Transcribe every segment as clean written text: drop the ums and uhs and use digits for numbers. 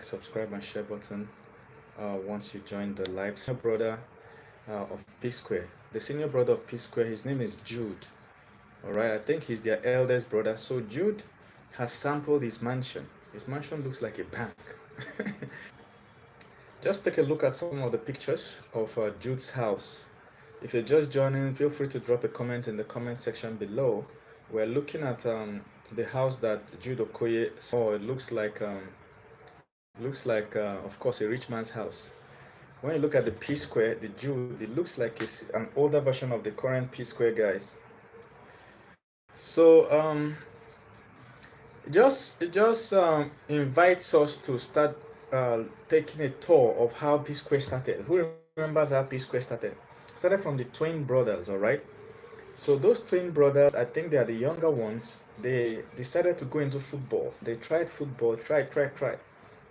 subscribe and share button once you join the live. Senior brother of PSquare. The senior brother of PSquare, his name is Jude. All right, I think he's their eldest brother. So Jude has sampled his mansion. His mansion looks like a bank. Just take a look at some of the pictures of Jude's house. If you're just joining, feel free to drop a comment in the comment section below. We're looking at the house that Jude Okoye saw. It looks like, of course, a rich man's house. When you look at the PSquare, the Jude, it looks like it's an older version of the current PSquare guys. So it just invites us to start taking a tour of how PSquare started. Who remembers how PSquare started? Started from the twin brothers, all right? So those twin brothers, I think they are the younger ones. They decided to go into football. They tried football, tried.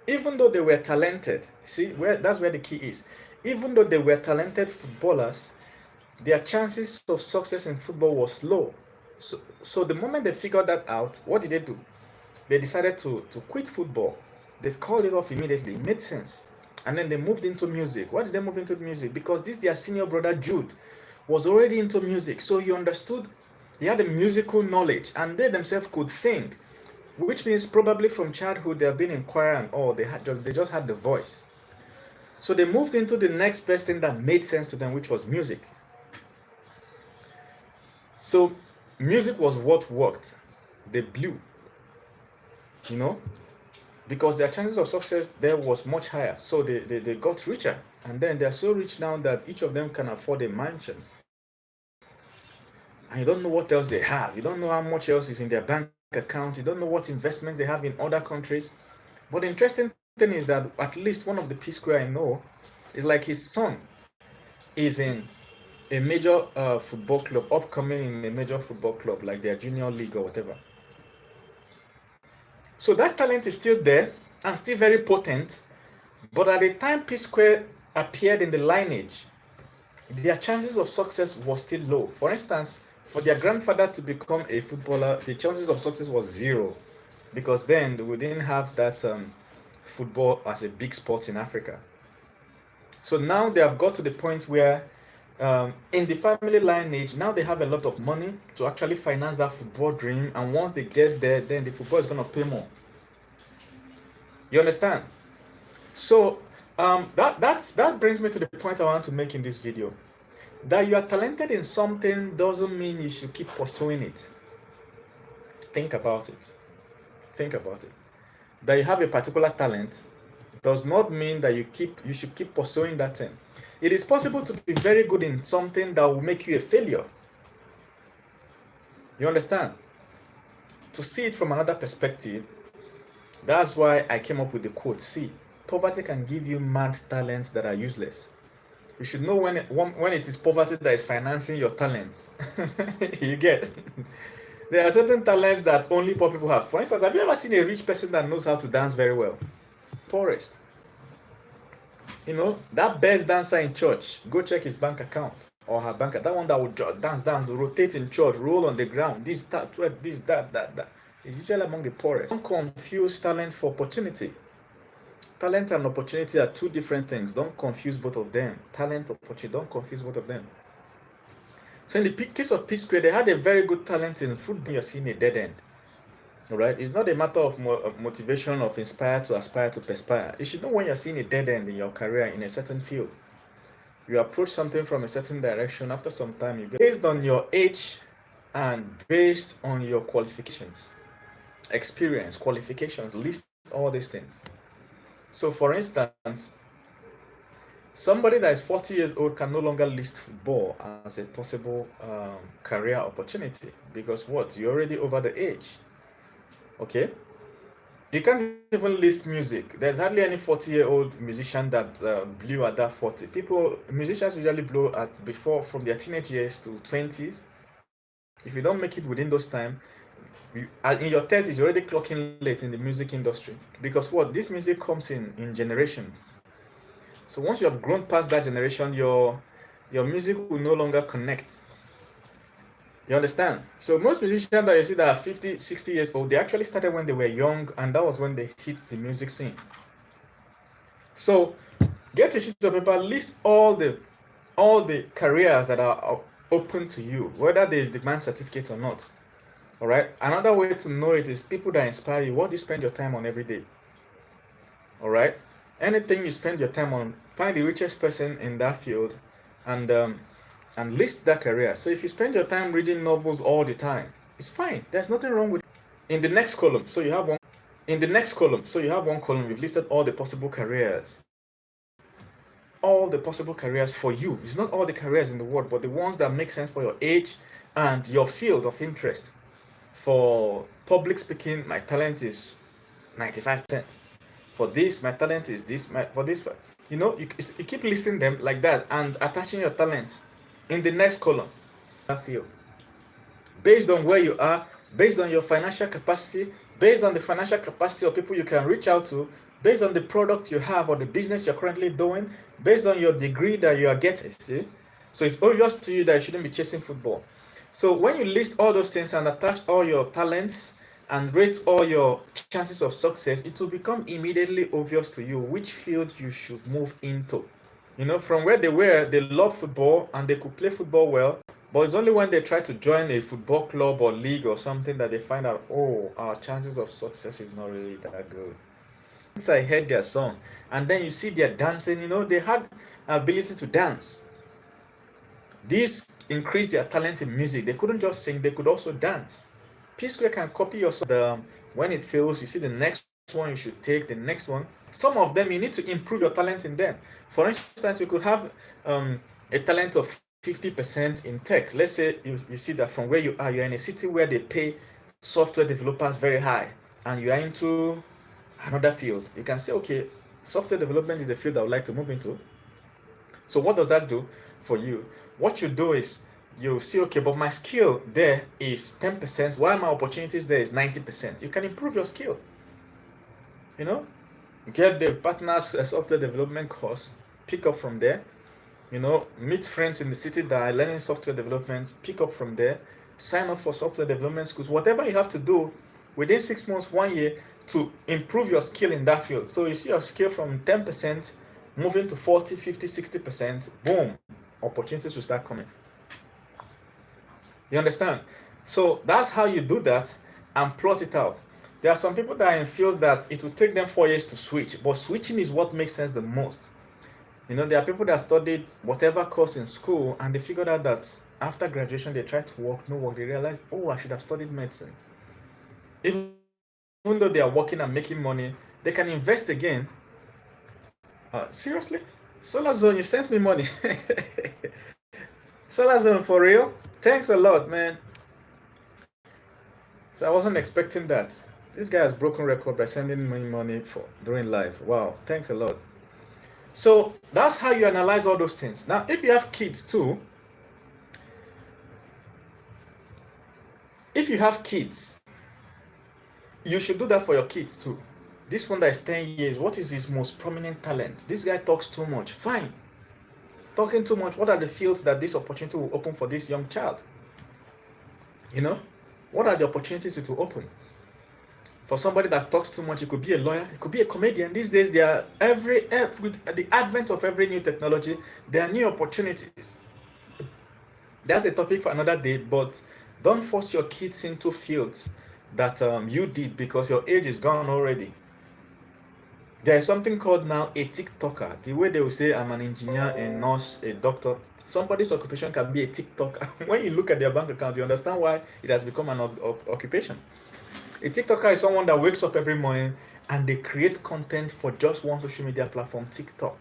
Even though they were talented, see, that's where the key is. Even though they were talented footballers, their chances of success in football was low. So the moment they figured that out, what did they do? They decided to quit football. They called it off immediately. It made sense. And then they moved into music. Why did they move into music? Because this their senior brother Jude was already into music. So he understood, he had a musical knowledge, and they themselves could sing, which means probably from childhood they have been in choir and all. They just had the voice. So they moved into the next best thing that made sense to them, which was music. So music was what worked. They blew, you know, because their chances of success there was much higher. So they got richer, and then they're so rich now that each of them can afford a mansion. And you don't know what else they have. You don't know how much else is in their bank account. You don't know what investments they have in other countries. But the interesting thing is that at least one of the PSquare I know is like his son is in a major football club, upcoming in a major football club, like their junior league or whatever. So that talent is still there and still very potent. But at the time PSquare appeared in the lineage, their chances of success was still low. For instance, for their grandfather to become a footballer, the chances of success was zero, because then we didn't have that football as a big sport in Africa. So now they have got to the point where in the family lineage, now they have a lot of money to actually finance that football dream, and once they get there, then the football is going to pay more. You understand? So that brings me to the point I want to make in this video. That you are talented in something doesn't mean you should keep pursuing it. Think about it. Think about it. That you have a particular talent does not mean that you should keep pursuing that thing. It is possible to be very good in something that will make you a failure. You understand? To see it from another perspective, that's why I came up with the quote, see, poverty can give you mad talents that are useless. You should know when it is poverty that is financing your talent. You get? There are certain talents that only poor people have. For instance, have you ever seen a rich person that knows how to dance very well? Poorest. You know, that best dancer in church, go check his bank account or her bank account. That one that will dance, rotate in church, roll on the ground, this, that, that. It's usually among the poorest. Don't confuse talent for opportunity. Talent and opportunity are two different things. Don't confuse both of them. Talent, opportunity, don't confuse both of them. So in the case of PSquare, they had a very good talent in football. You're seeing a dead end. All right? It's not a matter of motivation, of inspire to aspire to perspire. You should know when you're seeing a dead end in your career in a certain field. You approach something from a certain direction. After some time, you get based on your age and based on your qualifications, experience, qualifications, list all these things. So for instance, somebody that is 40 years old can no longer list football as a possible career opportunity, because what? You're already over the age. Okay? You can't even list music. There's hardly any 40-year-old musician that blew at that 40. Musicians usually blow at before, from their teenage years to 20s. If you don't make it within those time, in your 30s, you're already clocking late in the music industry. Because what? This music comes in generations. So once you have grown past that generation, your music will no longer connect. You understand? So most musicians that you see that are 50, 60 years old, they actually started when they were young, and that was when they hit the music scene. So get a sheet of paper, list all the careers that are open to you, whether they demand certificate or not. All right. Another way to know it is people that inspire you. What do you spend your time on every day? All right. Anything you spend your time on, find the richest person in that field, and list that career. So if you spend your time reading novels all the time, it's fine. There's nothing wrong with. In the next column, so you have one. In the next column, so you have one column. We've listed all the possible careers. All the possible careers for you. It's not all the careers in the world, but the ones that make sense for your age and your field of interest. For public speaking, my talent is 95%. For this, my talent is this. For this, you keep listing them like that and attaching your talent in the next column. That field, based on where you are, based on your financial capacity, based on the financial capacity of people you can reach out to, based on the product you have or the business you're currently doing, based on your degree that you are getting. See? So it's obvious to you that you shouldn't be chasing football. So when you list all those things and attach all your talents and rate all your chances of success, it will become immediately obvious to you which field you should move into. From where they love football and they could play football well, but it's only when they try to join a football club or league or something that they find out, oh, our chances of success is not really that good. Once I heard their song, and then you see their dancing, they had ability to dance. This increased their talent in music. They couldn't just sing, they could also dance. PSquare can copy your song. When it fails, you see the next one you should take, the next one. Some of them, you need to improve your talent in them. For instance, you could have a talent of 50% in tech. Let's say you see that from where you are, you're in a city where they pay software developers very high, and you are into another field. You can say, okay, software development is a field I would like to move into. So what does that do for you? What you do is you see, okay, but my skill there is 10%, while my opportunities there is 90%. You can improve your skill. Get the partners software development course, pick up from there. Meet friends in the city that are learning software development, pick up from there, sign up for software development schools, whatever you have to do within 6 months, 1 year to improve your skill in that field. So you see your skill from 10% moving to 40, 50, 60%, boom, opportunities will start coming. You understand? So that's how you do that and plot it out. There are some people that are in fields that it will take them 4 years to switch, but switching is what makes sense the most. There are people that studied whatever course in school and they figured out that after graduation they tried to work, no work. They realized, oh, I should have studied medicine. Even though they are working and making money, they can invest again. Seriously? Solar Zone, you sent me money. Solar Zone, for real? Thanks a lot, man. So I wasn't expecting that. This guy has broken record by sending me money during live. Wow, thanks a lot. So that's how you analyze all those things. Now, if you have kids too, you should do that for your kids too. This one that is 10 years, what is his most prominent talent? This guy talks too much. Fine. Talking too much, what are the fields that this opportunity will open for this young child? What are the opportunities it will open? For somebody that talks too much, it could be a lawyer, it could be a comedian. These days, with the advent of every new technology, there are new opportunities. That's a topic for another day, but don't force your kids into fields that you did because your age is gone already. There is something called now a TikToker. The way they will say, I'm an engineer, a nurse, a doctor. Somebody's occupation can be a TikToker. When you look at their bank account, you understand why it has become an occupation. A TikToker is someone that wakes up every morning and they create content for just one social media platform, TikTok.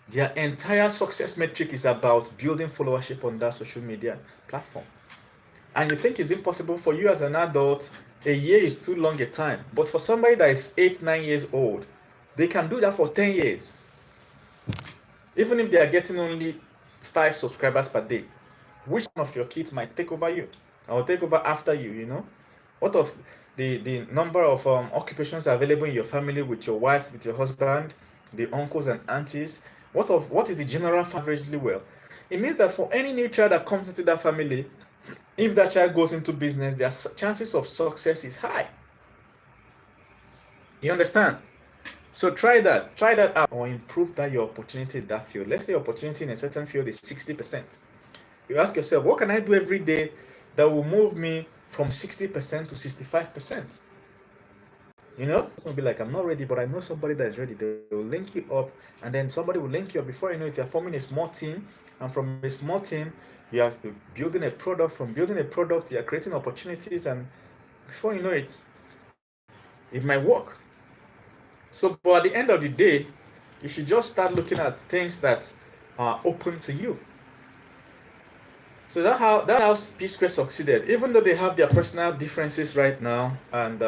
Their entire success metric is about building followership on that social media platform. And you think it's impossible for you as an adult, a year is too long a time. But for somebody that is 8, 9 years old, they can do that for 10 years. Even if they are getting only 5 subscribers per day. Which one of your kids might take over you? Or take over after you, What of the number of occupations available in your family with your wife, with your husband, the uncles and aunties? What is the general averagely well? It means that for any new child that comes into that family, if that child goes into business, their chances of success is high. You understand? So try that out, or improve that your opportunity in that field. Let's say your opportunity in a certain field is 60%. You ask yourself, what can I do every day that will move me from 60% to 65%? You know, it's gonna be like, I'm not ready, but I know somebody that is ready. They will link you up, and then somebody will link you up. Before you know it, you're forming a small team, and from a small team, you are building a product. From building a product, you are creating opportunities, and before you know it, it might work. So, but at the end of the day, you should just start looking at things that are open to you. So that how PSquare succeeded. Even though they have their personal differences right now and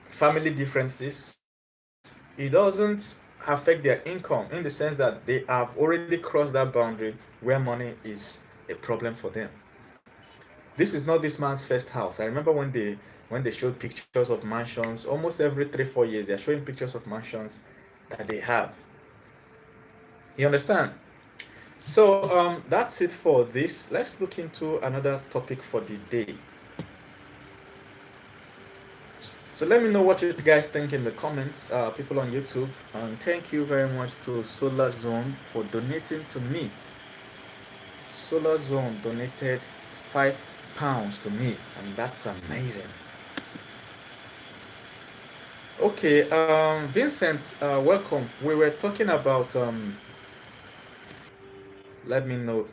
family differences, it doesn't affect their income, in the sense that they have already crossed that boundary where money is a problem for them. This is not this man's first house. I remember when they showed pictures of mansions, almost every 3-4 years they're showing pictures of mansions that they have. You understand? So that's it for this. Let's look into another topic for the day. So let me know what you guys think in the comments, people on YouTube. And thank you very much to Solar Zone for donating to me. Solar Zone donated £5 to me, and that's amazing. Okay, Vincent, welcome. We were talking about let me know.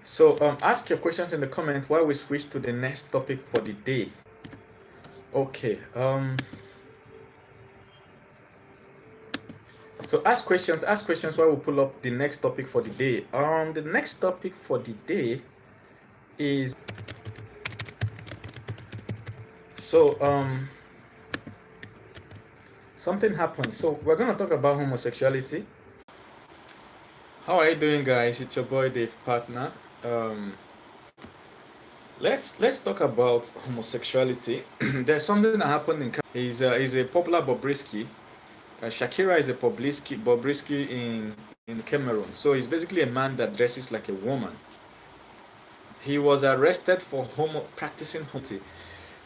So ask your questions in the comments while we switch to the next topic for the day. Okay. So ask questions while we pull up the next topic for the day. The next topic for the day is, so something happened. So we're gonna talk about homosexuality. How are you doing, guys? It's your boy Dave Partner. Let's talk about homosexuality. There's something that happened in. He's a popular bobrisky. Shakira is a bobrisky in Cameroon. So he's basically a man that dresses like a woman. He was arrested for practicing homosexuality.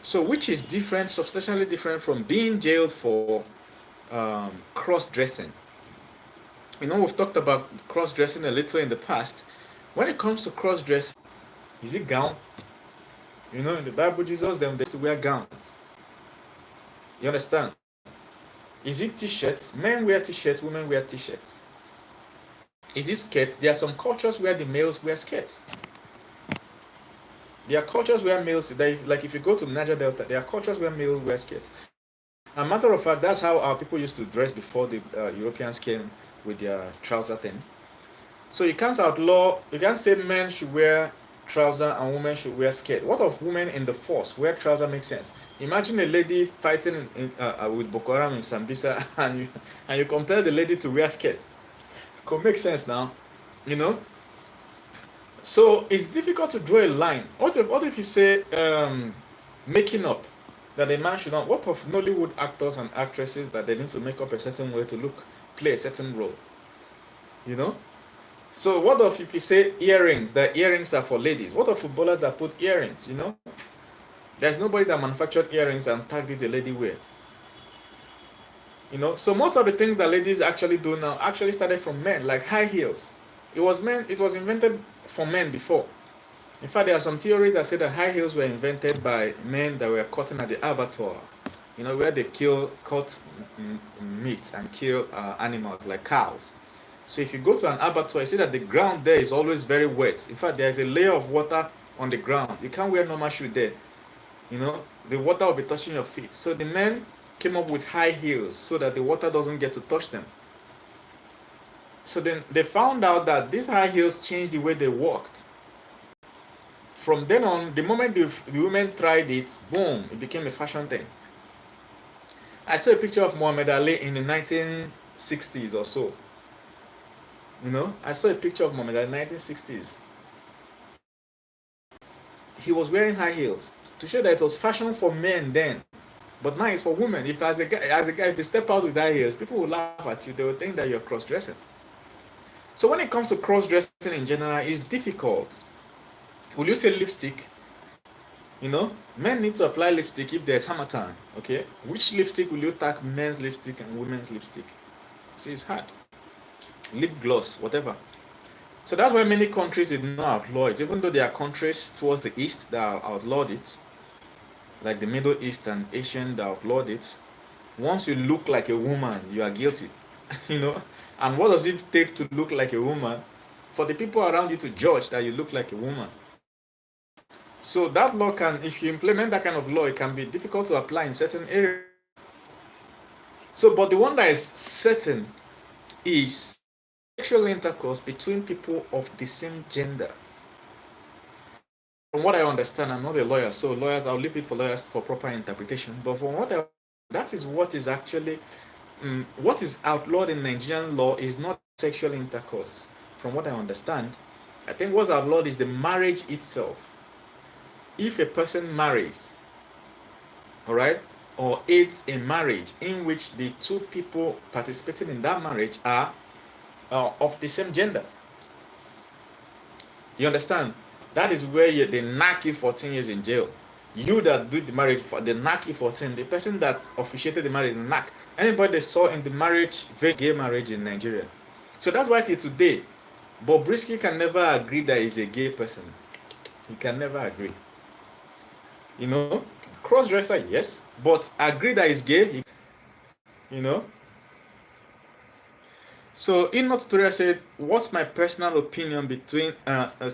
So which is different, substantially different from being jailed for cross-dressing. You know, we've talked about cross-dressing a little in the past. When it comes to cross-dressing, is it gown? You know, in the Bible, Jesus, them they used to wear gowns. You understand? Is it t-shirts? Men wear t-shirts, women wear t-shirts. Is it skirts? There are some cultures where the males wear skirts. There are cultures where males, like if you go to Niger Delta, there are cultures where males wear skirts. As a matter of fact, that's how our people used to dress before the Europeans came with their trouser thing. So you can't say men should wear trouser and women should wear skirt. What of women in the force wear trouser? Makes sense. Imagine a lady fighting with Boko Haram in Sambisa, and you compare the lady to wear skirt. Could make sense now, you know. So it's difficult to draw a line. What if you say making up, that a man should not? What of Nollywood actors and actresses that they need to make up a certain way to play a certain role? You know. So what if you say earrings? That earrings are for ladies. What of footballers that put earrings? You know, there's nobody that manufactured earrings and tagged it the lady wear. You know, so most of the things that ladies actually do now actually started from men, like high heels. It was invented for men before. In fact, there are some theories that say that high heels were invented by men that were cutting at the abattoir. You know, where they cut meat and kill animals like cows. So if you go to an abattoir, you see that the ground there is always very wet. In fact, there is a layer of water on the ground. You can't wear normal shoes there. You know, the water will be touching your feet. So the men came up with high heels so that the water doesn't get to touch them. So then they found out that these high heels changed the way they walked. From then on, the moment the women tried it, boom, it became a fashion thing. I saw a picture of Muhammad Ali in the 1960s or so. You know, I saw a picture of Muhammad Ali in the 1960s. He was wearing high heels to show that it was fashion for men then. But now it's for women. If as a guy, if you step out with high heels, people will laugh at you. They will think that you're cross-dressing. So when it comes to cross-dressing in general, it's difficult. Will you say lipstick? Men need to apply lipstick if there's Hamatan. Okay, which lipstick will you tag men's lipstick and women's lipstick? See, it's hard. Lip gloss, whatever. So that's why many countries did not outlaw it, even though there are countries towards the east that outlawed it, like the Middle East and Asian that outlawed it. Once you look like a woman, you are guilty. And what does it take to look like a woman? For the people around you to judge that you look like a woman. So that law if you implement that kind of law, it can be difficult to apply in certain areas. So, but the one that is certain is sexual intercourse between people of the same gender. From what I understand, I'm not a lawyer, so lawyers, I'll leave it for lawyers for proper interpretation. But from what that is what is actually, what is outlawed in Nigerian law is not sexual intercourse. From what I understand, I think what's outlawed is the marriage itself. If a person marries, all right, or aids a marriage in which the two people participating in that marriage are of the same gender. You understand? That is where they knock you 14 years in jail. You that do the marriage, they knock you 14. The person that officiated the marriage, knock. Anybody they saw in the marriage, very gay marriage in Nigeria. So that's why till today, Bobrisky can never agree that he's a gay person. He can never agree. Cross-dresser, yes, but agree that he's gay, So in tutorial said, what's my personal opinion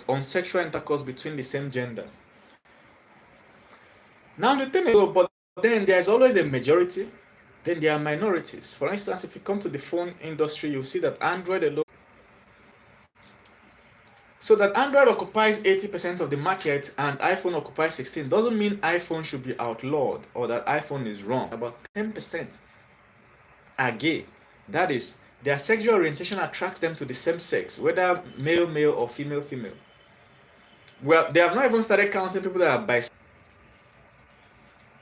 on sexual intercourse between the same gender? Now the thing is, but then there's always a majority, then there are minorities. For instance, if you come to the phone industry, you'll see that Android alone. So that Android occupies 80% of the market and iPhone occupies 16% doesn't mean iPhone should be outlawed or that iPhone is wrong. About 10% are gay. That is, their sexual orientation attracts them to the same sex, whether male or female. Well, they have not even started counting people that are bisexual,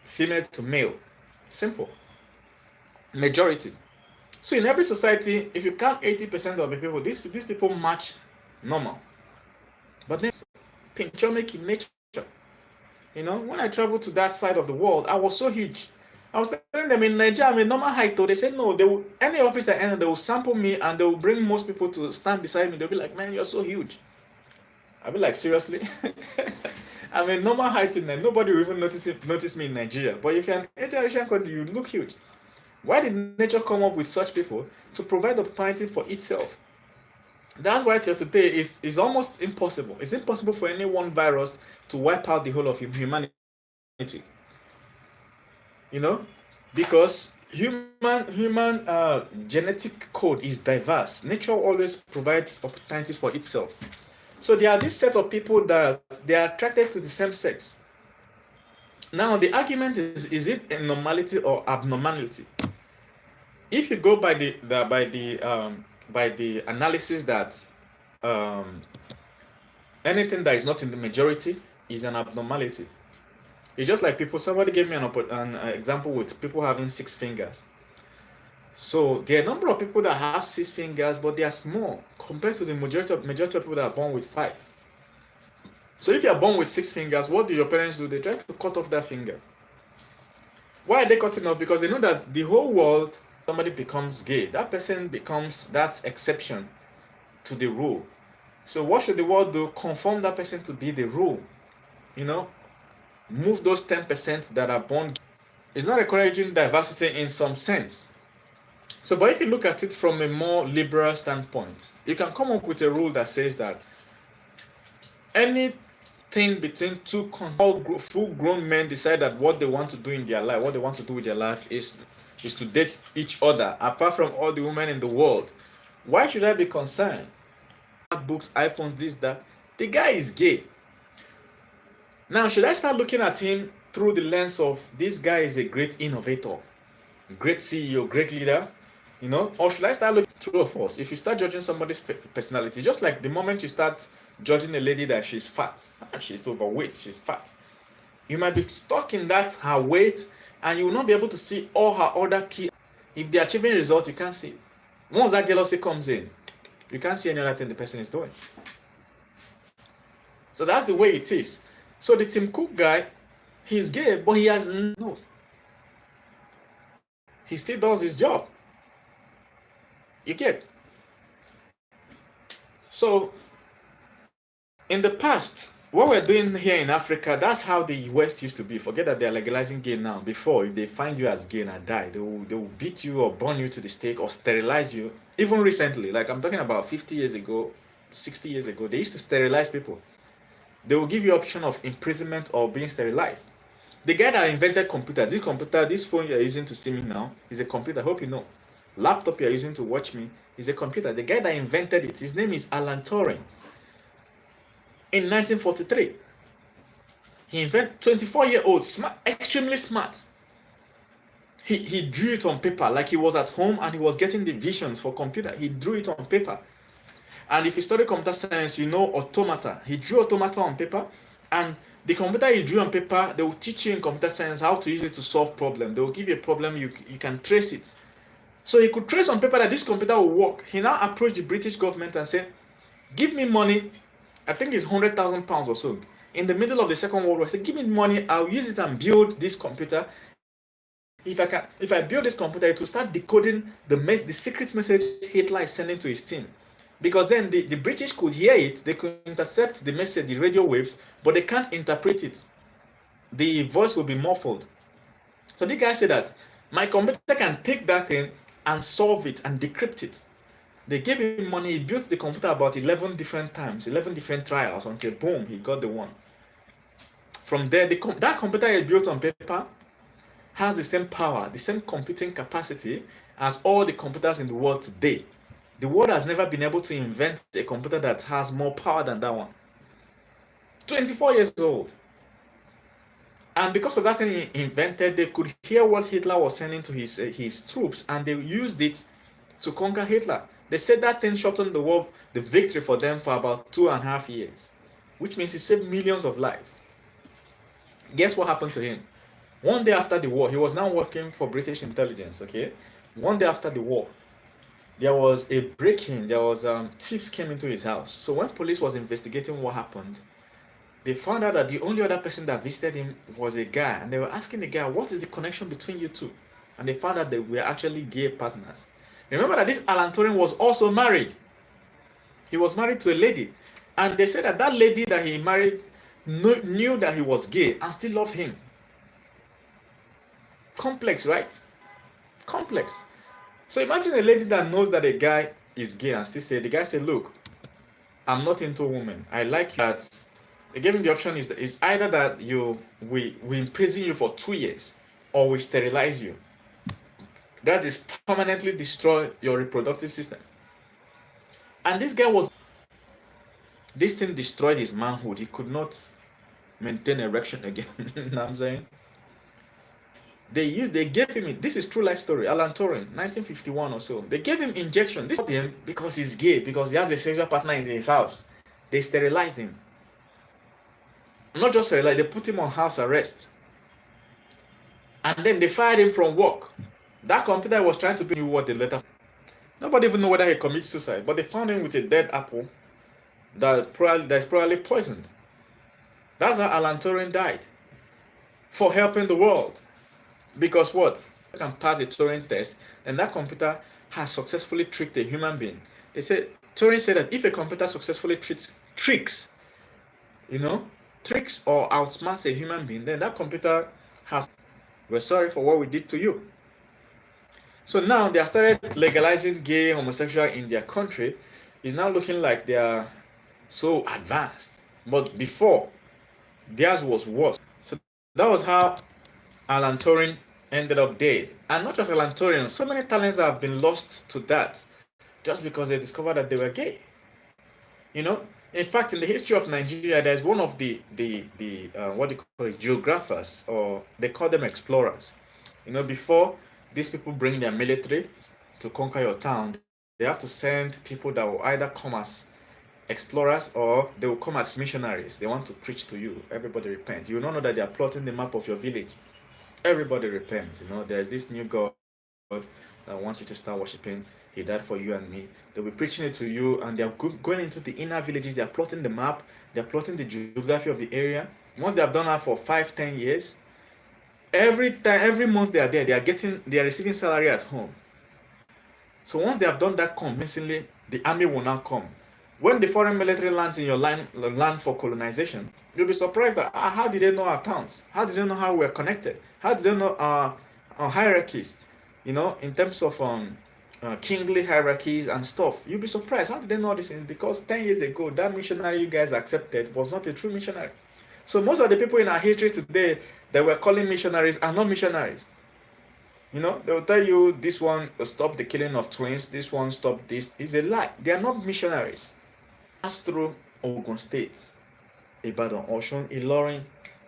female to male. Simple. Majority. So in every society, if you count 80% of the people, these people match normal. But then, pinchomic in nature. When I traveled to that side of the world, I was so huge. I was telling them in Nigeria, I'm a normal height. Though they said no. Any office I enter, they will sample me and they will bring most people to stand beside me. They'll be like, "Man, you're so huge." I'll be like, "Seriously?" I'm a normal height in there. Nobody will even notice me in Nigeria. But if you're an Asian country, you look huge. Why did nature come up with such people? To provide opportunity for itself. That's why till today it's almost impossible. It's impossible for any one virus to wipe out the whole of humanity. Because human genetic code is diverse. Nature always provides opportunities for itself. So there are this set of people that they are attracted to the same sex. Now the argument is it a normality or abnormality? If you go by the analysis that anything that is not in the majority is an abnormality. It's just like somebody gave me an example with people having 6 fingers. So there are a number of people that have 6 fingers, but they are small compared to the majority of people that are born with 5. So if you are born with 6 fingers, what do your parents do? They try to cut off that finger. Why are they cutting off? Because they know that the whole world, somebody becomes gay, that person becomes that exception to the rule. So what should the world do? Conform that person to be the rule. Move those 10% that are born gay. It's not encouraging diversity in some sense. So, but if you look at it from a more liberal standpoint, you can come up with a rule that says that anything between two full-grown men decide that what they want to do in their life, what they want to do with their life is to date each other, apart from all the women in the world. Why should I be concerned? Books, iPhones, this, that. The guy is gay. Now, should I start looking at him through the lens of this guy is a great innovator, great CEO, great leader, or should I start looking through of us? If you start judging somebody's personality, just like the moment you start judging a lady that she's fat, she's overweight, she's fat, you might be stuck in that her weight, and you will not be able to see all her other key. If they're achieving results, you can't see it. Once that jealousy comes in, you can't see any other thing the person is doing. So that's the way it is. So the Tim Cook guy, He's gay, but he has no. He still does his job. You get. So in the past, what we're doing here in Africa, that's how the West used to be. Forget that they're legalizing gay now. Before, if they find you as gay and die, they will beat you or burn you to the stake or sterilize you. Even recently, like I'm talking about 50 years ago, 60 years ago, they used to sterilize people. They will give you option of imprisonment or being sterilized. The guy that invented computer, this phone you're using to see me now, is a computer. I hope you know. Laptop you're using to watch me is a computer. The guy that invented it, his name is Alan Turing. In 1943, he invented 24-year-old, smart, extremely smart. He drew it on paper like he was at home and he was getting the visions for computer. He drew it on paper. And if you study computer science, you know automata. He drew automata on paper, and the computer he drew on paper, they will teach you in computer science how to use it to solve problems. They will give you a problem, you can trace it. So he could trace on paper that this computer will work. He now approached the British government and said, give me money. I think it's £100,000 or so. In the middle of the Second World War, I said, give me money, I'll use it and build this computer. If I build this computer, it will start decoding the secret message Hitler is sending to his team. Because then the British could hear it, they could intercept the message, the radio waves, but they can't interpret it. The voice will be muffled. So the guy said that my computer can take that thing and solve it and decrypt it. They gave him money, he built the computer about 11 different times, 11 different trials, until boom, he got the one. From there, that computer he built on paper has the same power, the same computing capacity as all the computers in the world today. The world has never been able to invent a computer that has more power than that one. 24 years old. And because of that thing he invented, they could hear what Hitler was sending to his troops, and they used it to conquer Hitler. They said that thing shortened the victory for them for about 2.5 years, which means it saved millions of lives. Guess what happened to him? One day after the war, he was now working for British intelligence, okay? One day after the war, there was a break-in. There was thieves came into his house. So when police was investigating what happened, they found out that the only other person that visited him was a guy, and they were asking the guy, what is the connection between you two? And they found out they were actually gay partners. Remember that this Alan Turing was also married. He was married to a lady, and they said that that lady that he married knew that he was gay and still loved him. Complex, right? Complex. So imagine a lady that knows that a guy is gay and still say, the guy said, look, I'm not into women. I like that. They gave him the option is either that we imprison you for 2 years or we sterilize you. That is permanently destroy your reproductive system. And this guy this thing destroyed his manhood. He could not maintain erection again. You know what I'm saying? They gave him, this is true life story, Alan Turing, 1951 or so. They gave him injection. This him because he's gay, because he has a sexual partner in his house. They sterilized him. Not just sterilized, they put him on house arrest. And then they fired him from work. That computer was trying to be what they later. Nobody even know whether he committed suicide, but they found him with a dead apple that's probably poisoned. That's how Alan Turing died. For helping the world. Because what? You can pass a Turing test, and that computer has successfully tricked a human being. Turing said that if a computer successfully tricks or outsmarts a human being, then that computer we're sorry for what we did to you. So now they have started legalizing gay, homosexual in their country. It's now looking like they are so advanced. But before, theirs was worse. So that was how Alan Turing ended up dead. And not just Alan Turing, so many talents have been lost to that just because they discovered that they were gay. In fact, in the history of Nigeria, there's one of the what do you call it, geographers, or they call them explorers. Before these people bring their military to conquer your town, they have to send people that will either come as explorers or they will come as missionaries. They want to preach to you. Everybody repent. You don't know that they are plotting the map of your village. Everybody repent. There's this new God that wants you to start worshiping. He died for you and me. They'll be preaching it to you, and they're going into the inner villages. They're plotting the map. They're plotting the geography of the area. once they have done that for 5-10 years, every month they are there, they are receiving salary at home. So once they have done that convincingly, the army will now come. When the foreign military lands in your land for colonization, you'll be surprised that how did they know our towns? How did they know how we're connected? How did they know our hierarchies? In terms of kingly hierarchies and stuff. You'll be surprised. How did they know this? Because 10 years ago, that missionary you guys accepted was not a true missionary. So most of the people in our history today that we're calling missionaries are not missionaries. They will tell you this one stop the killing of twins, this one stop this. It's a lie. They are not missionaries. Pass through Ogun State, Ibadan, Osun, Ilorin,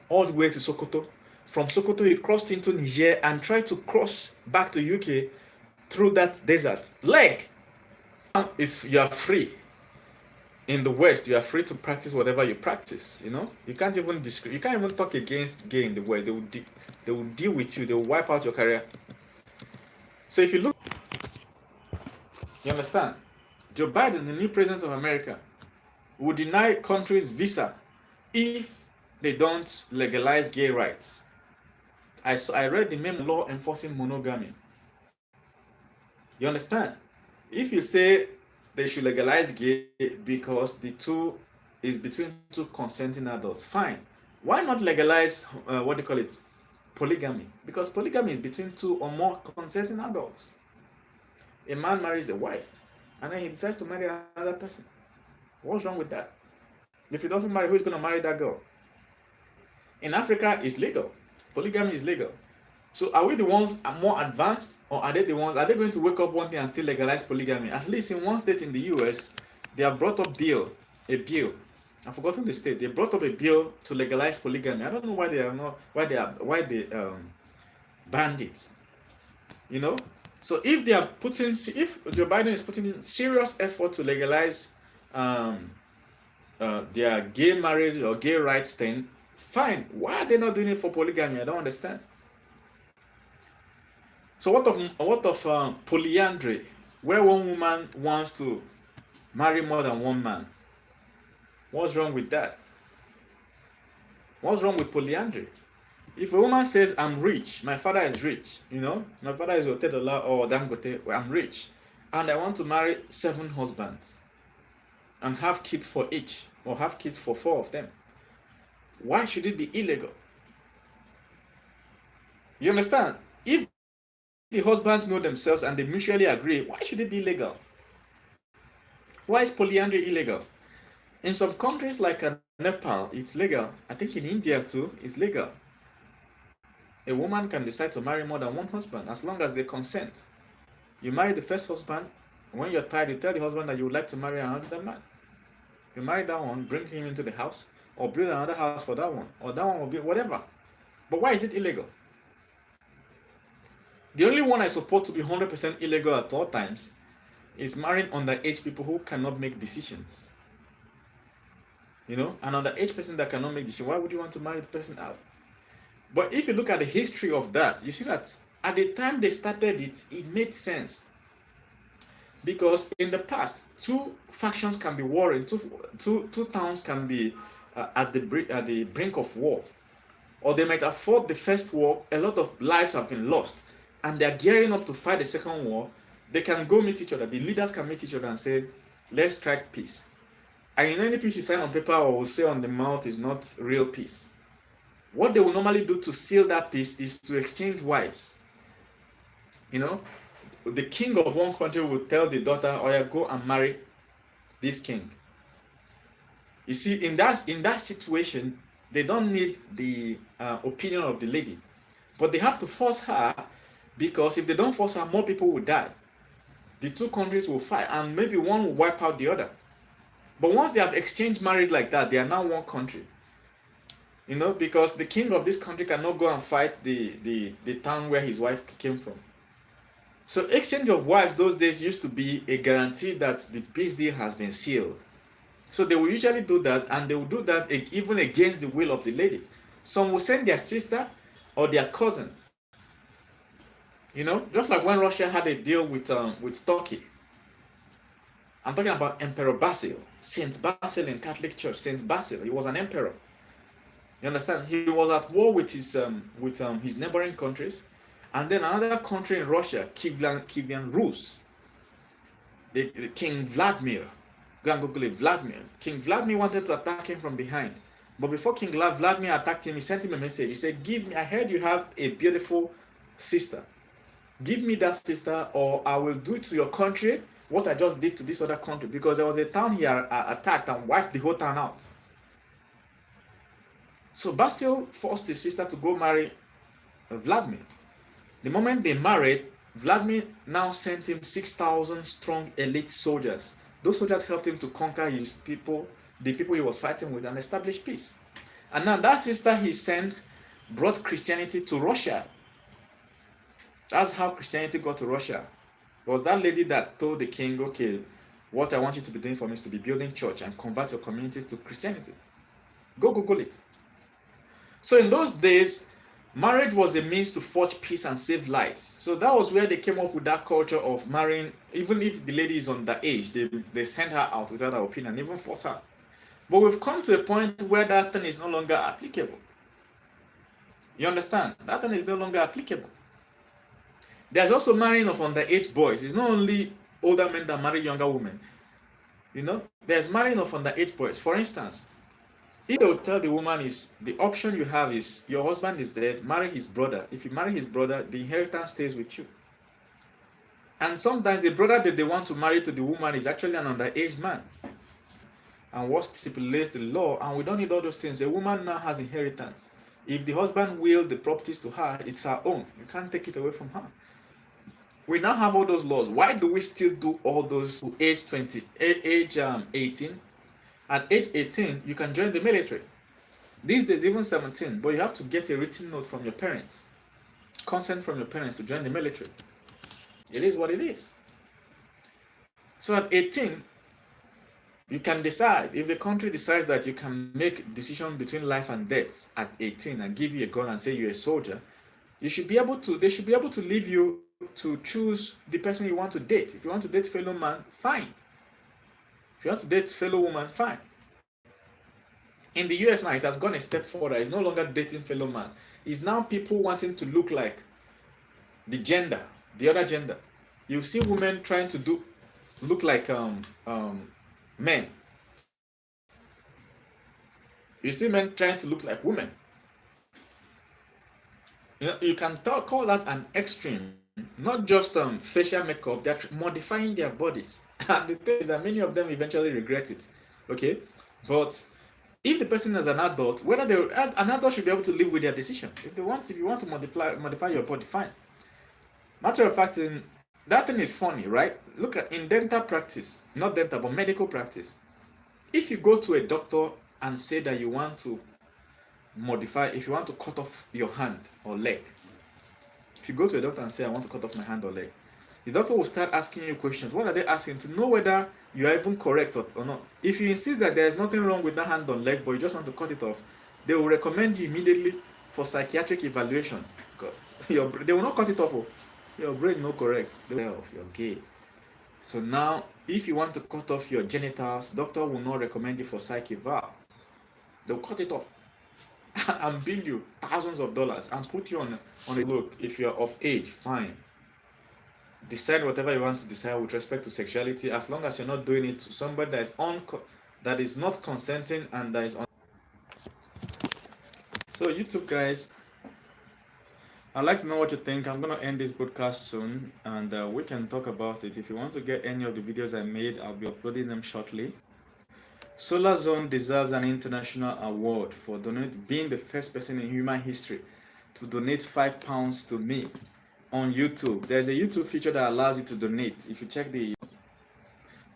all the way to Sokoto. From Sokoto, he crossed into Niger and tried to cross back to UK through that desert. You are free. In the West, you are free to practice whatever you practice. You can't even talk against gay in the West. They will deal with you. They will wipe out your career. So if you look, you understand? Joe Biden, the new president of America, will deny countries visa if they don't legalize gay rights. I read the main law enforcing monogamy. You understand? If you say they should legalize gay because the two is between two consenting adults, fine. Why not legalize polygamy? Because polygamy is between two or more consenting adults. A man marries a wife and then he decides to marry another person. What's wrong with that? If he doesn't marry, who's going to marry that girl? In Africa, it's legal. Polygamy is legal. So are we the ones more advanced, or are they going to wake up one day and still legalize polygamy? At least in one state in the US, they have brought up a bill. I've forgotten the state. They brought up a bill to legalize polygamy. I don't know why they banned it. So if Joe Biden is putting in serious effort to legalize their gay marriage or gay rights thing, fine. Why are they not doing it for polygamy? I don't understand. So what of polyandry, where one woman wants to marry more than one man? What's wrong with that? What's wrong with polyandry? If a woman says, I'm rich, my father is rich, my father is Otedola or Dangote, I'm rich, and I want to marry 7 husbands and have kids for each, or have kids for 4 of them, why should it be illegal? You understand? If the husbands know themselves and they mutually agree, why should it be illegal? Why is polyandry illegal? In some countries like Nepal, it's legal. I think in India too, it's legal. A woman can decide to marry more than one husband as long as they consent. You marry the first husband, when you're tired, you tell the husband that you would like to marry another man. You marry that one, bring him into the house, or build another house for that one, or that one will be whatever. But why is it illegal? The only one I support to be 100% illegal at all times is marrying underage people who cannot make decisions. An underage person that cannot make decisions, why would you want to marry the person out? But if you look at the history of that, you see that at the time they started it, it made sense. Because in the past, 2 factions can be warring, two towns can be at the brink of war. Or they might have fought the first war, a lot of lives have been lost, and they're gearing up to fight the second war. They can go meet each other. The leaders can meet each other and say, let's strike peace. And in any peace you sign on paper or say on the mouth is not real peace. What they will normally do to seal that peace is to exchange wives. The king of one country will tell the daughter, oh yeah, go and marry this king. You see, in that situation, they don't need the opinion of the lady. But they have to force her, because if they don't force her, more people will die. The 2 countries will fight, and maybe one will wipe out the other. But once they have exchanged marriage like that, they are now one country. Because the king of this country cannot go and fight the town where his wife came from. So exchange of wives those days used to be a guarantee that the peace deal has been sealed. So they will usually do that, and they will do that even against the will of the lady. Some will send their sister or their cousin. Just like when Russia had a deal with Turkey. I'm talking about Emperor Basil, Saint Basil in Catholic Church. Saint Basil, he was an emperor. You understand? He was at war with his neighboring countries, and then another country in Russia, Kievan Rus, the King Vladimir. Go and Google it, Vladimir. King Vladimir wanted to attack him from behind, but before King Vladimir attacked him, he sent him a message. He said, "Give me. I heard you have a beautiful sister. Give me that sister, or I will do to your country what I just did to this other country." Because there was a town he attacked and wiped the whole town out. So Basil forced his sister to go marry Vladimir. The moment they married, Vladimir now sent him 6,000 strong elite soldiers. Those soldiers helped him to conquer his people, the people he was fighting with, and establish peace. And now that sister he sent brought Christianity to Russia. That's how Christianity got to Russia. It was that lady that told the king, "Okay, what I want you to be doing for me is to be building church and convert your communities to Christianity." Go Google it. So in those days, marriage was a means to forge peace and save lives. So that was where they came up with that culture of marrying, even if the lady is underage, they send her out without her opinion, even force her. But we've come to a point where that thing is no longer applicable. You understand? That thing is no longer applicable. There's also marrying of underage boys. It's not only older men that marry younger women. You know, there's marrying of underage boys. For instance, if they will tell the woman is the option you have is your husband is dead, marry his brother. If you marry his brother, the inheritance stays with you. And sometimes the brother that they want to marry to the woman is actually an underage man. And what stipulates the law, and we don't need all those things. A woman now has inheritance. If the husband willed the properties to her, it's her own. You can't take it away from her. We now have all those laws. Why do we still do all those to age 18? At age 18, you can join the military. These days, even 17, but you have to get a written note from your parents, consent from your parents to join the military. It is what it is. So at 18, you can decide, if the country decides that you can make a decision between life and death at 18 and give you a gun and say you're a soldier, they should be able to leave you to choose the person you want to date. If you want to date fellow man, fine. If you want to date fellow woman, fine. In the US now, it has gone a step further. It's no longer dating fellow man. It's now people wanting to look like the other gender. You see women trying to look like men. You see men trying to look like women. You know, you can call that an extreme. Not just facial makeup, they're modifying their bodies. And the thing is that many of them eventually regret it. Okay? But if the person is an adult, an adult should be able to live with their decision. If you want to modify your body, fine. Matter of fact, that thing is funny, right? Look at in dental practice, not dental, but medical practice. If you go to a doctor and say that you want to if you want to cut off your hand or leg, if you go to a doctor and say, "I want to cut off my hand or leg," the doctor will start asking you questions. What are they asking? To know whether you are even correct or not. If you insist that there is nothing wrong with that hand or leg, but you just want to cut it off, they will recommend you immediately for psychiatric evaluation. They will not cut it off. Your brain no correct. You're gay. So now, if you want to cut off your genitals, doctor will not recommend you for psych eval. They'll cut it off and bill you thousands of dollars and put you on a look. If you're of age, fine. Decide whatever you want to decide with respect to sexuality, as long as you're not doing it to somebody that is not consenting and that is on. So YouTube guys, I'd like to know what you think. I'm going to end this broadcast soon, and we can talk about it. If you want to get any of the videos I made, I'll be uploading them shortly. Solar Zone deserves an international award for being the first person in human history to donate £5 to me on YouTube. There's a YouTube feature that allows you to donate. If you check the...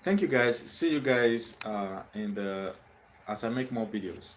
Thank you guys. See you guys as I make more videos.